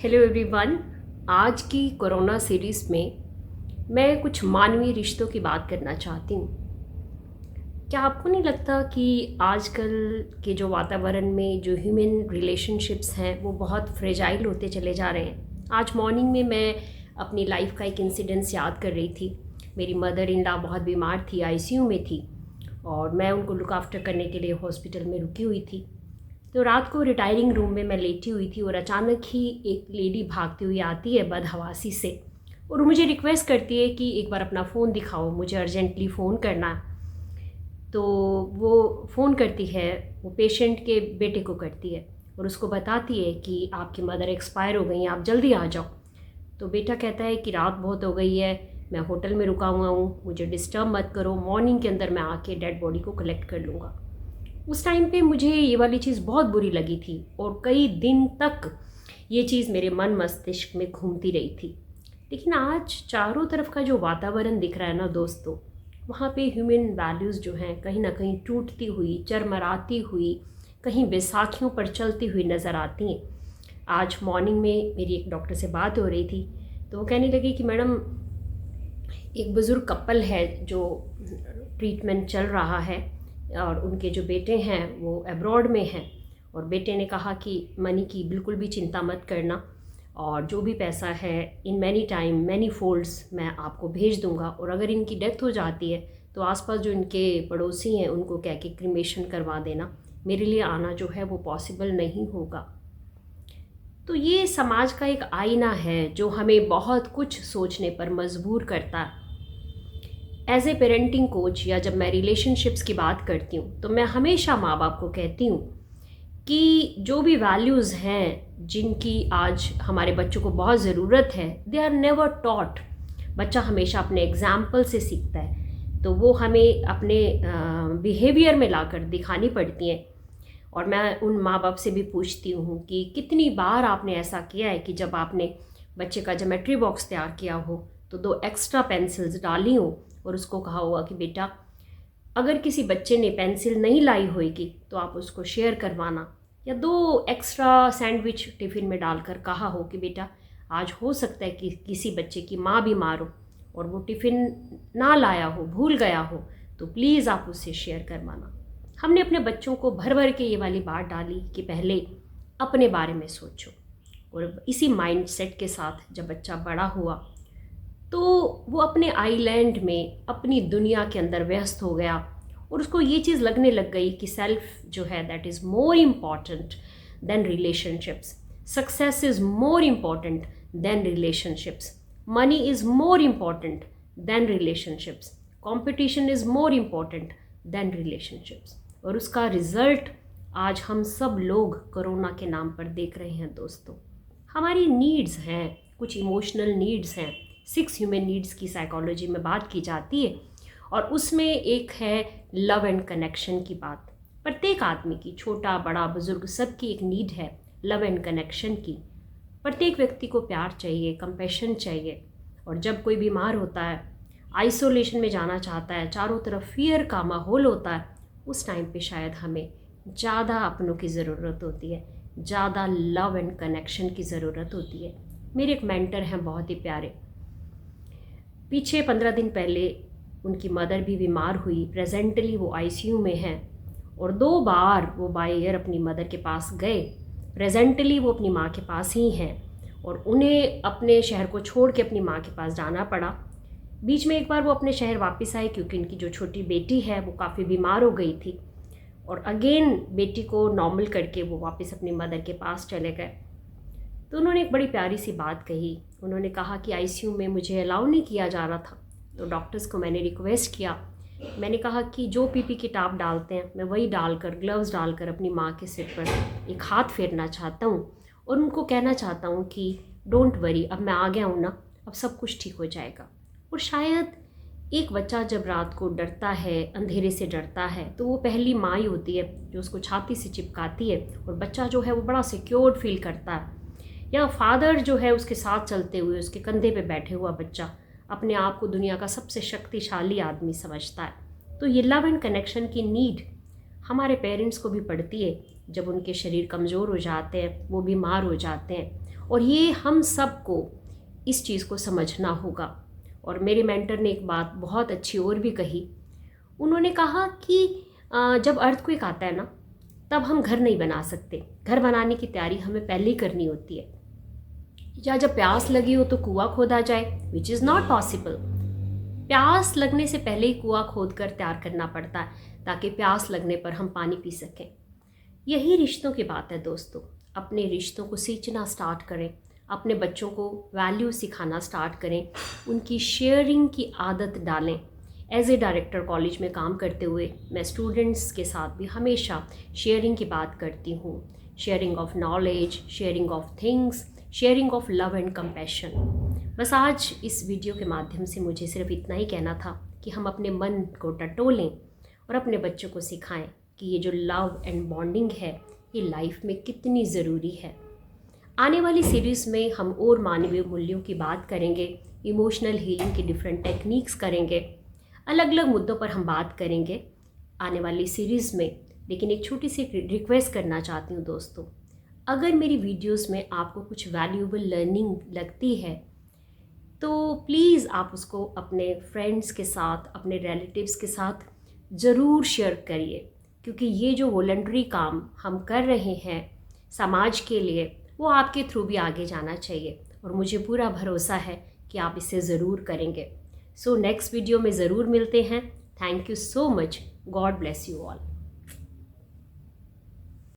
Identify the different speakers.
Speaker 1: Hello everyone. आज की corona series में मैं कुछ मानवीय रिश्तों की बात करना चाहती हूँ। क्या आपको नहीं लगता कि आजकल के जो वातावरण में जो ह्यूमन रिलेशनशिप्स हैं वो बहुत फ्रेजाइल होते चले जा रहे हैं। आज मॉर्निंग में मैं अपनी लाइफ का एक इंसिडेंस याद कर रही थी। मेरी मदर इन लॉ बहुत बीमार थी, आईसीयू में थी और मैं उनको लुक आफ्टर करने के लिए हॉस्पिटल में रुकी हुई थी। तो रात को रिटायरिंग रूम में मैं लेटी हुई थी और अचानक ही एक लेडी भागती हुई आती है बदहवासी से और मुझे रिक्वेस्ट करती है कि एक बार अपना फ़ोन दिखाओ, मुझे अर्जेंटली फ़ोन करना है। तो वो फ़ोन करती है, वो पेशेंट के बेटे को करती है और उसको बताती है कि आपकी मदर एक्सपायर हो गई हैं, आप जल्दी आ जाओ। तो बेटा कहता है कि रात बहुत हो गई है, मैं होटल में रुका हुआ हूँ, मुझे डिस्टर्ब मत करो, मॉर्निंग के अंदर मैं आके डेड बॉडी को कलेक्ट कर लूँगा। उस टाइम पे मुझे ये वाली चीज़ बहुत बुरी लगी थी और कई दिन तक ये चीज़ मेरे मन मस्तिष्क में घूमती रही थी। लेकिन आज चारों तरफ का जो वातावरण दिख रहा है ना दोस्तों, वहाँ पे ह्यूमन वैल्यूज़ जो हैं कहीं ना कहीं टूटती हुई, चरमराती हुई, कहीं बैसाखियों पर चलती हुई नज़र आती हैं। आज मॉर्निंग में मेरी एक डॉक्टर से बात हो रही थी तो वो कहने लगी कि मैडम, एक बुज़ुर्ग कपल है जो ट्रीटमेंट चल रहा है और उनके जो बेटे हैं वो अब्रॉड में हैं और बेटे ने कहा कि मनी की बिल्कुल भी चिंता मत करना और जो भी पैसा है in many time many folds मैं आपको भेज दूंगा, और अगर इनकी डेथ हो जाती है तो आसपास जो इनके पड़ोसी हैं उनको कह के क्रिमेशन करवा देना, मेरे लिए आना जो है वो पॉसिबल नहीं होगा। तो ये समाज का एक आईना है जो हमें बहुत कुछ सोचने पर मजबूर करता है। एज ए पेरेंटिंग कोच या जब मैं रिलेशनशिप्स की बात करती हूँ तो मैं हमेशा माँ बाप को कहती हूँ कि जो भी वैल्यूज़ हैं जिनकी आज हमारे बच्चों को बहुत ज़रूरत है, दे आर नेवर टॉट। बच्चा हमेशा अपने एग्जाम्पल से सीखता है, तो वो हमें अपने बिहेवियर में लाकर दिखानी पड़ती हैं। और मैं उन माँ बाप से भी पूछती हूँ कि कितनी बार आपने ऐसा किया है कि जब आपने बच्चे का ज्योमेट्री बॉक्स तैयार किया हो तो 2 एक्स्ट्रा पेंसिल्स डाली हो और उसको कहा होगा कि बेटा, अगर किसी बच्चे ने पेंसिल नहीं लाई होगी तो आप उसको शेयर करवाना, या 2 एक्स्ट्रा सैंडविच टिफ़िन में डालकर कहा हो कि बेटा, आज हो सकता है कि किसी बच्चे की माँ बीमार हो और वो टिफ़िन ना लाया हो, भूल गया हो, तो प्लीज़ आप उससे शेयर करवाना। हमने अपने बच्चों को भर भर के ये वाली बात डाली कि पहले अपने बारे में सोचो, और इसी माइंडसेट के साथ जब बच्चा बड़ा हुआ तो वो अपने आइलैंड में अपनी दुनिया के अंदर व्यस्त हो गया और उसको ये चीज़ लगने लग गई कि सेल्फ जो है that is more important than relationships, success is more important than relationships, money is more important than relationships, competition is more important than relationships. और उसका रिज़ल्ट आज हम सब लोग कोरोना के नाम पर देख रहे हैं दोस्तों। हमारी नीड्स हैं, कुछ इमोशनल नीड्स हैं, 6 ह्यूमन नीड्स की साइकोलॉजी में बात की जाती है और उसमें एक है लव एंड कनेक्शन की बात। प्रत्येक आदमी की, छोटा बड़ा बुजुर्ग, सबकी एक नीड है लव एंड कनेक्शन की। प्रत्येक व्यक्ति को प्यार चाहिए, कंपैशन चाहिए, और जब कोई बीमार होता है, आइसोलेशन में जाना चाहता है, चारों तरफ फियर का माहौल होता है, उस टाइम पे शायद हमें ज़्यादा अपनों की ज़रूरत होती है, ज़्यादा लव एंड कनेक्शन की ज़रूरत होती है। मेरे एक मेंटर हैं बहुत ही प्यारे, पीछे 15 दिन पहले उनकी मदर भी बीमार हुई, प्रेजेंटली वो आईसीयू में हैं और 2 बार वो बाय एयर अपनी मदर के पास गए। प्रेजेंटली वो अपनी माँ के पास ही हैं और उन्हें अपने शहर को छोड़ के अपनी माँ के पास जाना पड़ा। बीच में एक बार वो अपने शहर वापस आए क्योंकि उनकी जो छोटी बेटी है वो काफ़ी बीमार हो गई थी, और अगेन बेटी को नॉर्मल करके वो वापस अपनी मदर के पास चले गए। तो उन्होंने एक बड़ी प्यारी सी बात कही। उन्होंने कहा कि आईसीयू में मुझे अलाउ नहीं किया जा रहा था, तो डॉक्टर्स को मैंने रिक्वेस्ट किया, मैंने कहा कि जो पीपी किट आप डालते हैं मैं वही डालकर, ग्लव्स डालकर अपनी माँ के सिर पर एक हाथ फेरना चाहता हूँ और उनको कहना चाहता हूँ कि डोंट वरी, अब मैं आ गया हूँ ना, अब सब कुछ ठीक हो जाएगा। और शायद एक बच्चा जब रात को डरता है, अंधेरे से डरता है, तो वो पहली माँ ही होती है जो उसको छाती से चिपकाती है और बच्चा जो है वो बड़ा सिक्योर्ड फील करता है। या फादर जो है उसके साथ चलते हुए, उसके कंधे पे बैठे हुआ बच्चा अपने आप को दुनिया का सबसे शक्तिशाली आदमी समझता है। तो ये लव एंड कनेक्शन की नीड हमारे पेरेंट्स को भी पड़ती है जब उनके शरीर कमज़ोर हो जाते हैं, वो बीमार हो जाते हैं और ये हम सबको इस चीज़ को समझना होगा। और मेरे मेंटर ने एक बात बहुत अच्छी और भी कही। उन्होंने कहा कि जब अर्थक्वेक आता है ना, तब हम घर नहीं बना सकते। घर बनाने की तैयारी हमें पहले ही करनी होती है। या जब प्यास लगी हो तो कुआं खोदा जाए, विच इज़ नॉट पॉसिबल। प्यास लगने से पहले ही कुआं खोद कर तैयार करना पड़ता है ताकि प्यास लगने पर हम पानी पी सकें। यही रिश्तों की बात है दोस्तों। अपने रिश्तों को सींचना स्टार्ट करें, अपने बच्चों को वैल्यू सिखाना स्टार्ट करें, उनकी शेयरिंग की आदत डालें। एज ए डायरेक्टर कॉलेज में काम करते हुए मैं स्टूडेंट्स के साथ भी हमेशा शेयरिंग की बात करती हूँ। Sharing of knowledge, sharing of things, sharing of love and compassion. बस आज इस वीडियो के माध्यम से मुझे सिर्फ इतना ही कहना था कि हम अपने मन को टटोलें और अपने बच्चों को सिखाएं कि ये जो लव एंड बॉन्डिंग है ये लाइफ में कितनी ज़रूरी है। आने वाली सीरीज़ में हम और मानवीय मूल्यों की बात करेंगे, इमोशनल हीलिंग की डिफरेंट टेक्निक्स करेंगे, अलग अलग मुद्दों पर हम बात करेंगे आने वाली सीरीज़ में। लेकिन एक छोटी सी रिक्वेस्ट करना चाहती हूँ दोस्तों, अगर मेरी वीडियोस में आपको कुछ वैल्यूएबल लर्निंग लगती है तो प्लीज़ आप उसको अपने फ्रेंड्स के साथ, अपने रिलेटिव्स के साथ ज़रूर शेयर करिए, क्योंकि ये जो वॉलंटरी काम हम कर रहे हैं समाज के लिए वो आपके थ्रू भी आगे जाना चाहिए और मुझे पूरा भरोसा है कि आप इसे ज़रूर करेंगे। सो नेक्स्ट वीडियो में ज़रूर मिलते हैं। Thank you so much. God bless you all.